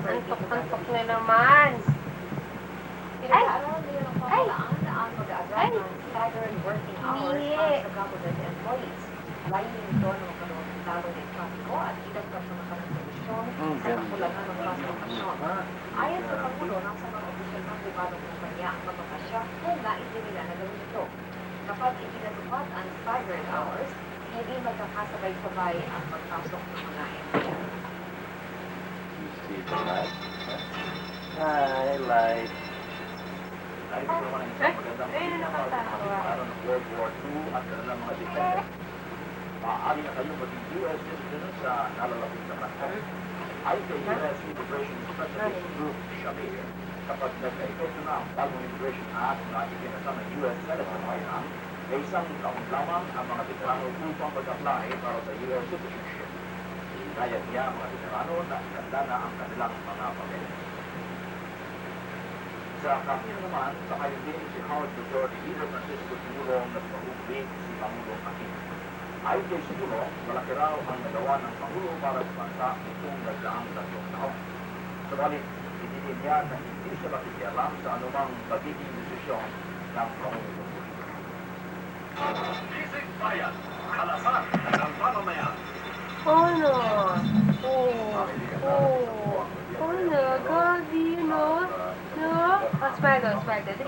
Antok-antok na naman. Ay! Ay! Ay! Staggered working hours para sa government employees. Layunin ito ng magkaroon ng talo ng trafiko at idagdag sa makarang solusyon sa kakulangan ng transportasyon. Ayon sa Pangulo, nasa mga opisyal ng pribadong kumpanya ang magpapasya kung nais nila na gawin ito. Kapag ipinatupad ang staggered hours, hindi magkakasabay-sabay ang pagpasok ng mga empleyado. Hi, light. Ayun na nakatawa. Ng World War II at kanilang mga dependent. Maaari na kayo maging U.S. citizen sa nalalapit na panahon. Ayon kay U.S. Immigration Specialist Group Shamir, kapag nagka-epekto na ang bagong Immigration Act na ipinasa ng U.S. Senate sa bayan, may isang taon lamang ang mga veterano upang mag-apply para sa U.S. citizenship. Hinayag niya ang mga veterano na ikanda na ang kanilang mga pamilya. Sa kapila naman, sa kayo din si Howard Majority Leader Francisco Sigurong na pag-ubig si Pangulong Aquino. Ayon kay Sigurong, malaki raw ang nagawa ng Pangulo para sa bansa itong nagdaang 3 taon. Subalit, itinin niya na hindi siya makikialam sa anumang magiging desisyon ng Pangulong. Isig bayan, kalasan ng mamamayan. Oh no. Oh no, Gabi, no? No? Oh, smile daw, smile daw. Dali.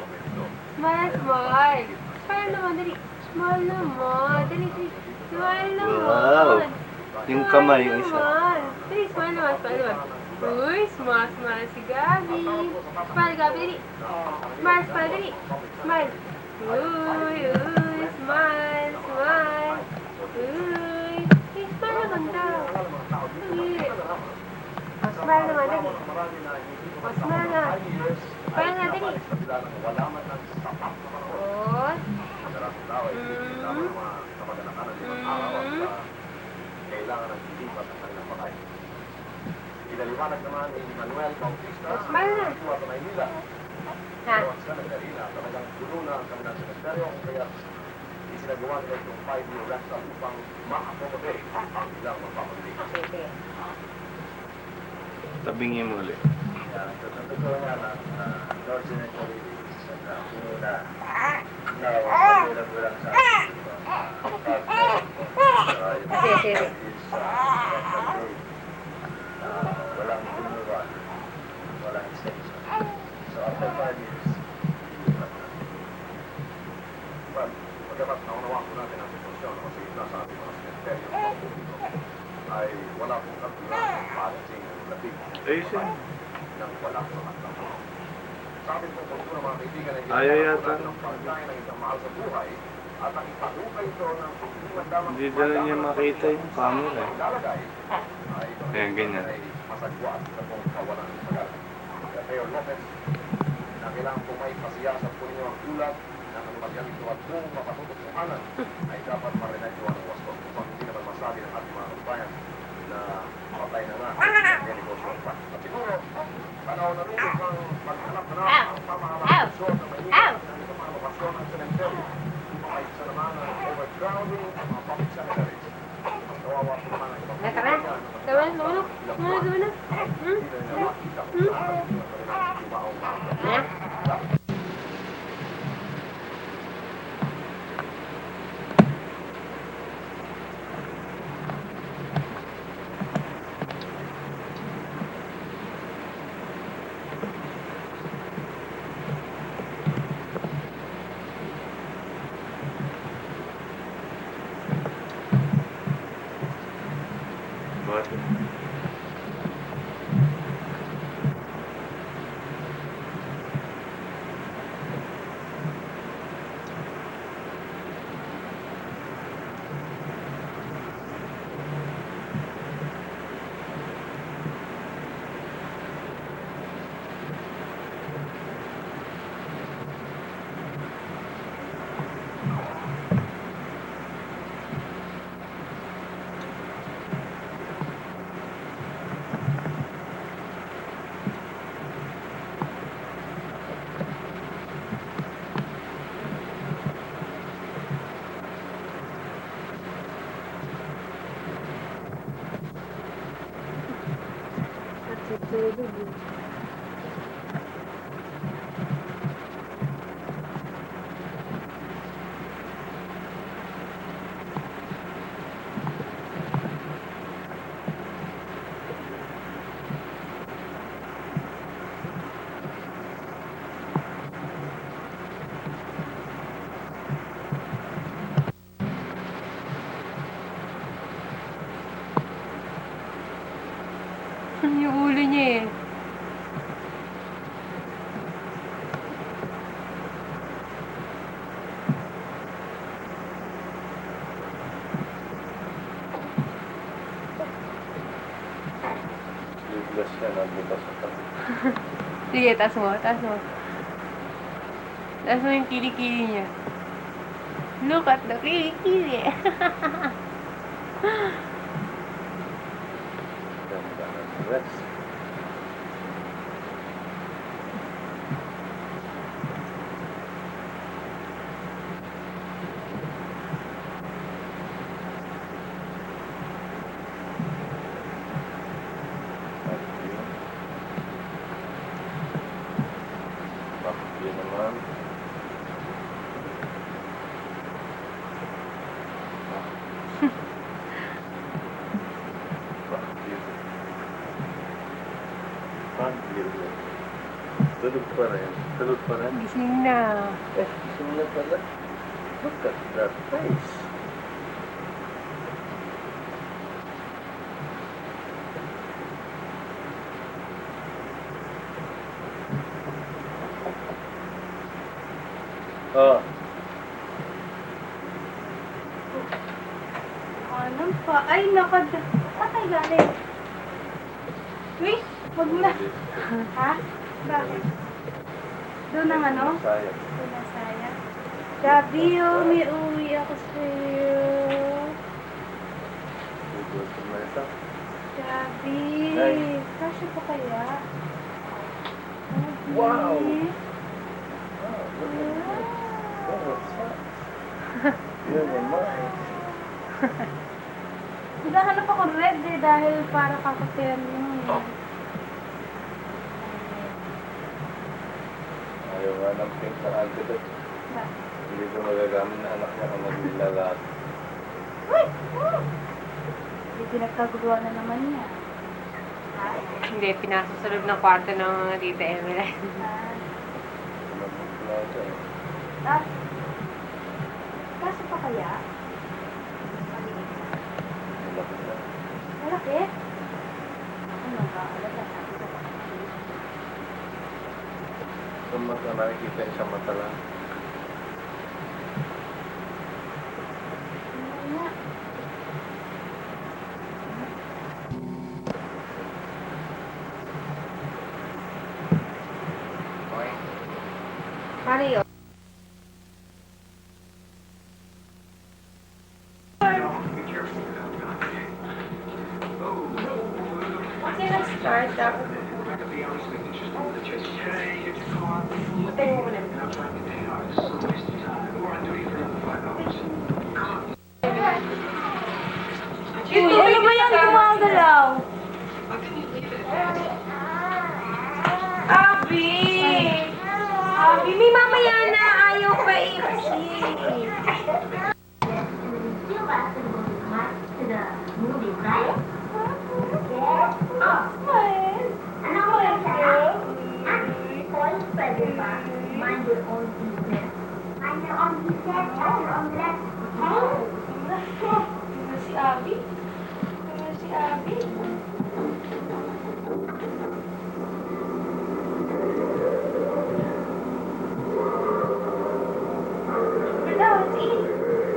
Smile, smile. Smile naman, dali. Smile naman. Dali, dali. Smile naman. Wow. Yung kamay, yung isa. Dali, smile naman, smile naman. Uy, smile, smile si Gabi. Smile, Gabi, dali. Smile, smile, dali. Smile. Uy, smile, smile. Uy. Hey, smile naman daw. Uy. Oh, smile naman, dali. Oh, smile na. Smile na, dali. Oh. Kailangan ng silipat ng kanilang patay. Inaliwanag naman ni Manuel Bautista Smile na. sa Maynila. Ha? Ang cemetery na talagang puno na ang kanilang cemeteryo kaya isinagawa nila itong 5-year rental upang ma-accommodate ang ilang magpapagaling. Sige. Tabingin mo ulit. Sa totoo nga na no cemetery na puno na magulang sa Sige, sige. walang tumuruan, walang extension. So after 5 years, well, pagkapat naunawaan po natin ang sitwasyon kasi nasa ating mga cemetery ay wala pong kagulang policy ng labig ng walang mga tao. Sabi po po ng mga kaibigan ay Ayaw yata. ng pagkain ng isang mahal sa buhay at ang ipahukay ito ng Hindi dala niya makita yung camera eh. ilalagay ay Ayan, ganyan. ay masagwa sa pong kawalan ng pag-aral. Kaya Mayor Lopez, na kailangan po may pasiyasat po ninyo ang ulat na kanumagyang ito at kung mapatutukuhanan ay dapat marinadyoan ng wasto upang hindi naman masabi ng ating mga kababayan na patay na nga ang negosyo pa. At siguro, panahon na rin upang maghanap na ang pamahalaan ng Maynila at ng isang mga lokasyon ng cemetery upang ay isa naman ang overcrowding ng mga public cemeteries. Kawawa po naman ang ibang Tara na. Tara na, tara na. Tara na. Bakit? natutulog eh. Yung ulo niya eh. Sleeveless yan, nagbutas sa tabi. Sige, taas mo, taas mo. Taas mo yung kilikili niya. Look at the kilikili. Ganda ng dress. Yun naman. Tulog pa rin. Tulog pa rin. Gising na. Gusto mo na pala. Look at that face. Oh, Ano pa? Ay, nakad... Patay galing. Uy, wag mo na. Ha? Bakit? Doon ang ano? sayang. Doon ang saya. Gabi, oh, may uwi ako sa'yo. Gusto mo ito? Gabi. Ay. Kasya pa kaya? Gabi. Wow! Oh, look at that. Oh, what's that? Yun naman. Naghahanap ako red eh, dahil para kakapir mo eh. Ayaw nga ng pink na antidote. Ba? Hindi ko magagamit na anak niya kung maglalat. Uy! Hindi pinagkaguluhan na naman niya. Ha? Hindi, pinasok sa loob ng kwarto ng Tita Emeline. Ah, kaso pa kaya? Maliit na. Malaki? Ako nag-aalala. Sabi ko, Sa mata nakikita yung sa mata lang. ano nga? Mario. Okay, let's start. Tapos, patay mo muna. Uy, ano ba yan gumagalaw? Abi! Abi, may mamaya na. Ayaw pa eh. Kasi. Mind your own business. Mind your own business. Mind your own business. Ano si Abby? Ano si Abby? Wala, let's eat.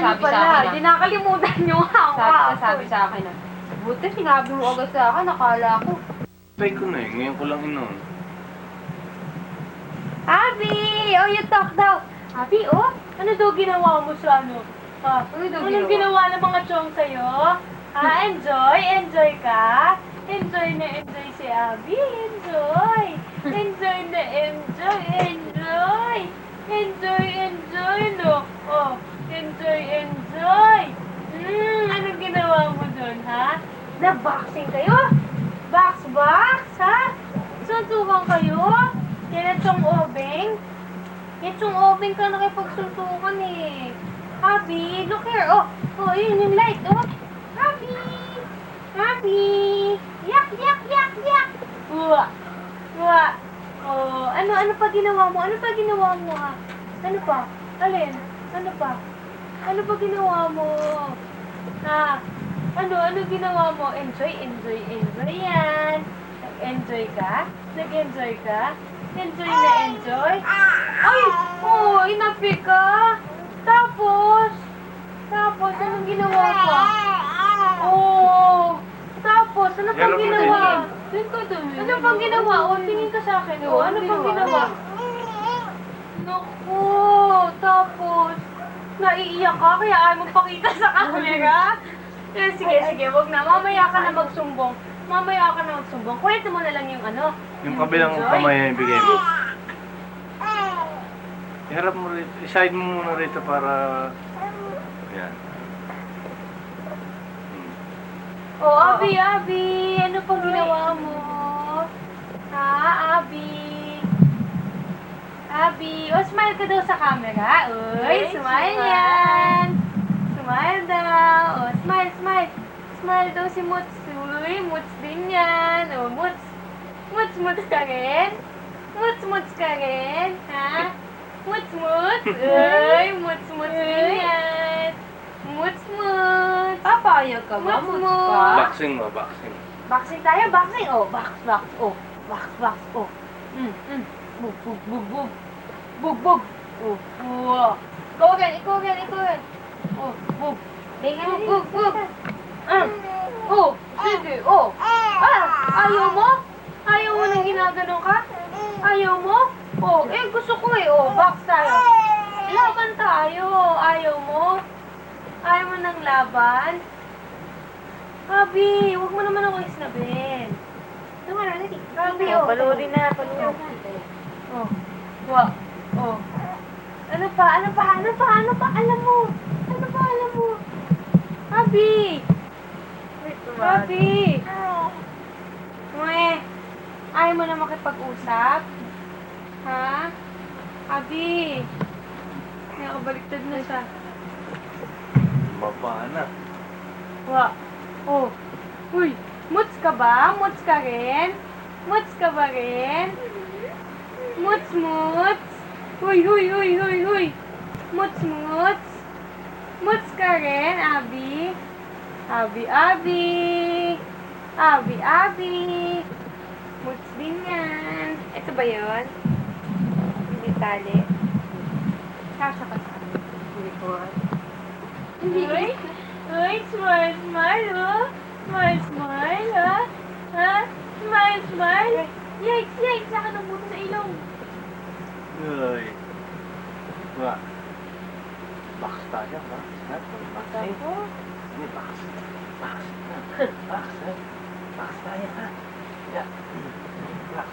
sabi sa pala, akin di nakalimutan nyo ako. sabi sa akin na, buti sinabi mo agad sa akin, nakala ko. Try ko na eh. Ngayon ko lang inon. Abby! Oh, you talk daw. Abby, oh, ano daw ginawa mo sa ano? Ha? Ano daw Anong ginawa? ginawa ng mga chong sa'yo? Ha? Enjoy? Enjoy ka? Enjoy na enjoy si Abby. Enjoy! Enjoy na enjoy! Enjoy! Enjoy, enjoy, no? Oh, enjoy, enjoy! Anong ginawa mo dun, ha? Na-boxing kayo? Box, ha? Suntukan kayo? Yan ang chong obeng? Yan chong obeng ka nakipagsuntukan eh. Abby, look here. Oh, yun yung light. Oh, Abby! Abby! Yak, yak, yak, yak! Uwa! Oh, ano pa ginawa mo? Ano pa ginawa mo, ha? Ano pa? Alin? Ano pa? Ano pa ginawa mo? Ha? Ano ginawa mo? Enjoy yan. Nag-enjoy ka? Nag-enjoy ka? Enjoy na enjoy? Ay! Oh, inapi ka! Tapos, anong ginawa pa? Oh, tapos, ano pang Hello, ginawa? Doon ka doon. Ano pang ginawa? Oh, tingin ka sa akin. Oh, ano pang ginawa? Naku, tapos, naiiyak ka kaya ayaw mong pakita sa camera? Sige, wag na. Mamaya ka na magsumbong. Kwento mo na lang yung ano. Yung kabilang enjoy. kamay na ibigay mo. Iharap mo rito. I-side mo muna rito para... Yan. Oh, Abby! Ano pang ginawa mo? Ha, Abby! Oh, smile ka daw sa camera. Uy, smile yan! Smile daw. Oh, smile. Smile daw si Muts. Uy, Muts din yan. Oh, Muts ka rin? Muts ka rin? Ha? Muts. Uy, Muts din yan. Muts. Papayag ka ba? Muts. Boxing mo, boxing. Boxing tayo, boxing. Oh, box. Oh, box. Oh. Bug. Oh. Ikaw again. Oh, bug. Bug. Oh, sige. Oh. Ayaw mo? Ayaw mo nang ginaganon ka? Ayaw mo? Oh, gusto ko eh. Oh, box tayo. Laban tayo. Ayaw mo? Ayaw mo ng laban? Abby, huwag mo naman ako isnabin. Abby, oh. Panurin na. Oh. Oh. Ano pa? Alam mo. Abby! Ayaw mo na makipag-usap? Ha? Abby! Nakabaliktad na siya. Baba na. Oh. Uy! Muts ka ba? Muts ka rin? Muts ka ba rin? Muts! Huy! Muts! Muts ka rin, Abby? Abby! Muts din yan. Ito ba yun? Hindi tali. Kasha ka sa Hindi ko. Uy, smile, oh. Smile, ha? Ha? Smile. Yikes, saka ng buto sa ilong. Uy. Wa. Box tayo, box. Boxing. Ano box? Box tayo, ha? Yeah. Box.